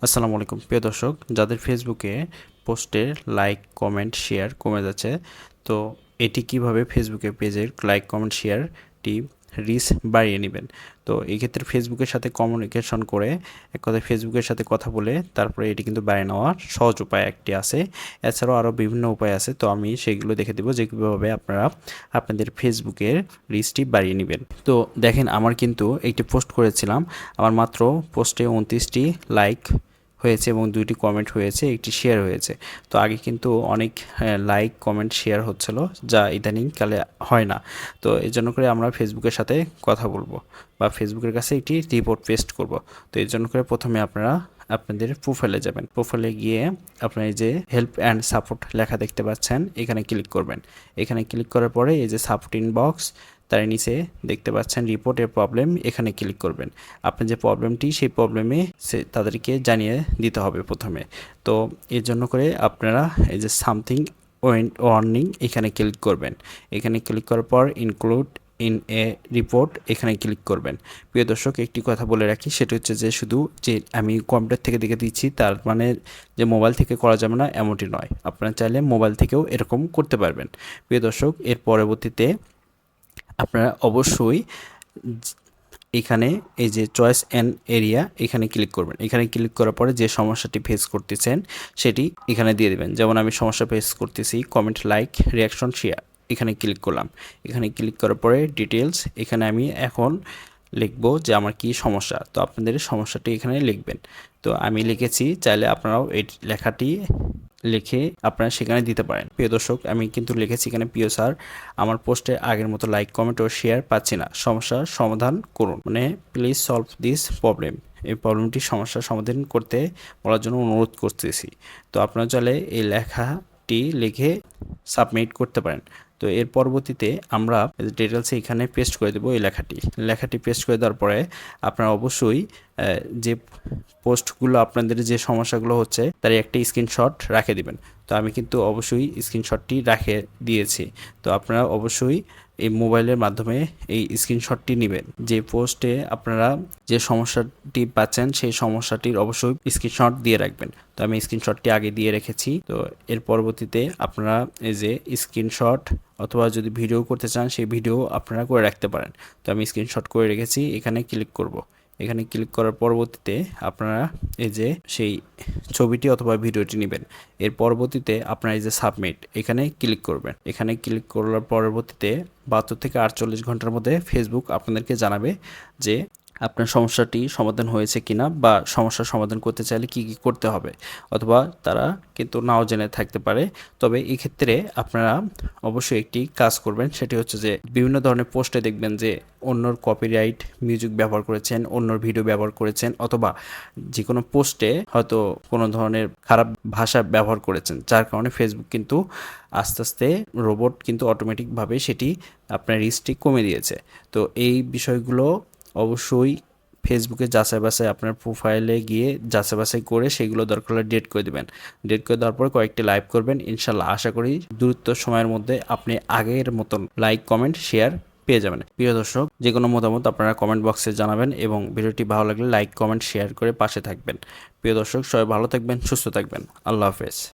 আসসালামু আলাইকুম প্রিয় দর্শক, যাদের ফেসবুকে পোস্টের লাইক কমেন্ট শেয়ার কমে যাচ্ছে, তো এটি কিভাবে ফেসবুকে পেজের লাইক কমেন্ট শেয়ারটি রিচ বাড়িয়ে নেবেন। তো এই ক্ষেত্রে ফেসবুকের সাথে কমিউনিকেশন করে, এক কথায় ফেসবুকের সাথে কথা বলে তারপরে এটি কিন্তু বাড়িয়ে নেওয়ার সহজ উপায় একটি আছে। এছাড়াও আরও বিভিন্ন উপায় আছে, তো আমি সেইগুলো দেখে দেবো যে কীভাবে আপনারা আপনাদের ফেসবুকের রিচটি বাড়িয়ে নেবেন। তো দেখেন, আমার কিন্তু একটি পোস্ট করেছিলাম, আমার মাত্র পোস্টে 29টি লাইক হয়েছে এবং 2টি কমেন্ট হয়েছে, একটি শেয়ার হয়েছে। তো আগে কিন্তু অনেক লাইক কমেন্ট শেয়ার হচ্ছিল, যা ইদানিং কালে হয় না। তো এই জন্য করে আমরা ফেসবুকের সাথে কথা বলবো বা ফেসবুকের কাছে একটি রিপোর্ট পেস্ট করব। তো এই জন্য করে প্রথমে আপনারা আপনাদের প্রোফাইলে যাবেন। প্রোফাইলে গিয়ে আপনার এই যে হেল্প অ্যান্ড সাপোর্ট লেখা দেখতে পাচ্ছেন, এখানে ক্লিক করবেন। এখানে ক্লিক করার পরে এই যে সাপোর্ট ইনবক্স, তার নিচে দেখতে পাচ্ছেন রিপোর্টের প্রবলেম, এখানে ক্লিক করবেন। আপনার যে প্রবলেমটি, সেই প্রবলেমে তাদেরকে জানিয়ে দিতে হবে প্রথমে। তো এর জন্য করে আপনারা এই যে সামথিং ওয়ার্নিং, এখানে ক্লিক করবেন। এখানে ক্লিক করার পর ইনক্লুড ইন এ রিপোর্ট, এখানে ক্লিক করবেন। প্রিয় দর্শক, একটি কথা বলে রাখি, সেটা হচ্ছে যে শুধু যে আমি কম্পিউটার থেকে দেখে দিচ্ছি তার মানে যে মোবাইল থেকে করা যাবে না এমনটি নয়, আপনারা চাইলে মোবাইল থেকেও এরকম করতে পারবেন। প্রিয় দর্শক, এর পরবর্তীতে আপনারা অবশ্যই এখানে এই যে চয়েস অ্যান এরিয়া, এখানে ক্লিক করবেন। এখানে ক্লিক করার পরে যে সমস্যাটি ফেস করতেছেন সেটি এখানে দিয়ে দেবেন। যেমন আমি সমস্যা ফেস করতেছি কমেন্ট, লাইক, রিয়াকশন, শেয়ার, এখানে ক্লিক করলাম। এখানে ক্লিক করার পরে ডিটেলস, এখানে আমি এখন লিখবো যে আমার কি সমস্যা। তো আপনাদের সমস্যাটি এখানে লিখবেন। তো আমি লিখেছি, চাইলে আপনারাও এই লেখাটি লিখে আপনারা সেখানে দিতে পারেন। প্রিয় দর্শক, আমি কিন্তু লিখেছি এখানে, প্রিয় স্যার, আমার পোস্টে আগের মতো লাইক কমেন্ট ও শেয়ার পাচ্ছি না, সমস্যার সমাধান করুন, মানে প্লিজ সলভ দিস প্রবলেম। এই প্রবলেমটি সমস্যার সমাধান করতে বলার জন্য অনুরোধ করতেছি। তো আপনারা চাইলে এই লেখাটি লিখে সাবমিট করতে পারেন। তো এর পরবর্তীতে আমরা ডিটেলসে এখানে পেস্ট করে দেবো এই লেখাটি পেস্ট করে দেওয়ার পরে আপনারা অবশ্যই যে পোস্টগুলো আপনাদের যে সমস্যাগুলো হচ্ছে তার একটি স্ক্রিনশট রেখে দিবেন। তো আমি কিন্তু অবশ্যই স্ক্রিনশটটি রেখে দিয়েছি। তো আপনারা অবশ্যই এই মোবাইলের মাধ্যমে এই স্ক্রিনশটটি নেবেন। যে পোস্টে আপনারা যে সমস্যাটি পাচ্ছেন সেই সমস্যাটির অবশ্যই স্ক্রিনশট দিয়ে রাখবেন। তো আমি স্ক্রিনশটটি আগে দিয়ে রেখেছি। তো এর পরবর্তীতে আপনারা এই যে স্ক্রিনশট অথবা যদি ভিডিও করতে চান সেই ভিডিও আপনারা করে রাখতে পারেন। তো আমি স্ক্রিনশট করে রেখেছি, এখানে ক্লিক করব। এখানে ক্লিক করার পরবর্তীতে আপনারা এই যে সেই ছবিটি অথবা ভিডিওটি নেবেন। এর পরবর্তীতে আপনারা এই যে সাবমিট, এখানে ক্লিক করবেন। এখানে ক্লিক করার পরবর্তীতে 72 থেকে 48 ঘন্টার মধ্যে ফেসবুক আপনাদেরকে জানাবে যে আপনার সমস্যাটি সমাধান হয়েছে কিনা, বা সমস্যার সমাধান করতে চাইলে কি কি করতে হবে, অথবা তারা কিন্তু নাও জেনে থাকতে পারে। তবে এই ক্ষেত্রে আপনারা অবশ্যই একটি কাজ করবেন, সেটি হচ্ছে যে বিভিন্ন ধরনের পোস্টে দেখবেন যে অন্যর কপিরাইট মিউজিক ব্যবহার করেছেন, অন্যর ভিডিও ব্যবহার করেছেন, অথবা যে কোনো পোস্টে হয়তো কোনো ধরনের খারাপ ভাষা ব্যবহার করেছেন, যার কারণে ফেসবুক কিন্তু আস্তে আস্তে রোবট কিন্তু অটোমেটিকভাবে সেটি আপনার রিচটি কমে দিয়েছে। তো এই বিষয়গুলো অবশ্যই ফেসবুকে যাচাই বাছাই, আপনার প্রোফাইলে গিয়ে যাচাই বাছাই করে সেগুলো দরকার হলে ডেট করে দেবেন। ডেট করে দেওয়ার পর কয়েকটি লাইভ করবেন, ইনশাল্লাহ আশা করি দ্রুত সময়ের মধ্যে আপনি আগের মতন লাইক কমেন্ট শেয়ার পেয়ে যাবেন। প্রিয় দর্শক, যে কোনো মতামত আপনারা কমেন্ট বক্সে জানাবেন এবং ভিডিওটি ভালো লাগলে লাইক কমেন্ট শেয়ার করে পাশে থাকবেন। প্রিয় দর্শক, সবাই ভালো থাকবেন, সুস্থ থাকবেন। আল্লাহ হাফেজ।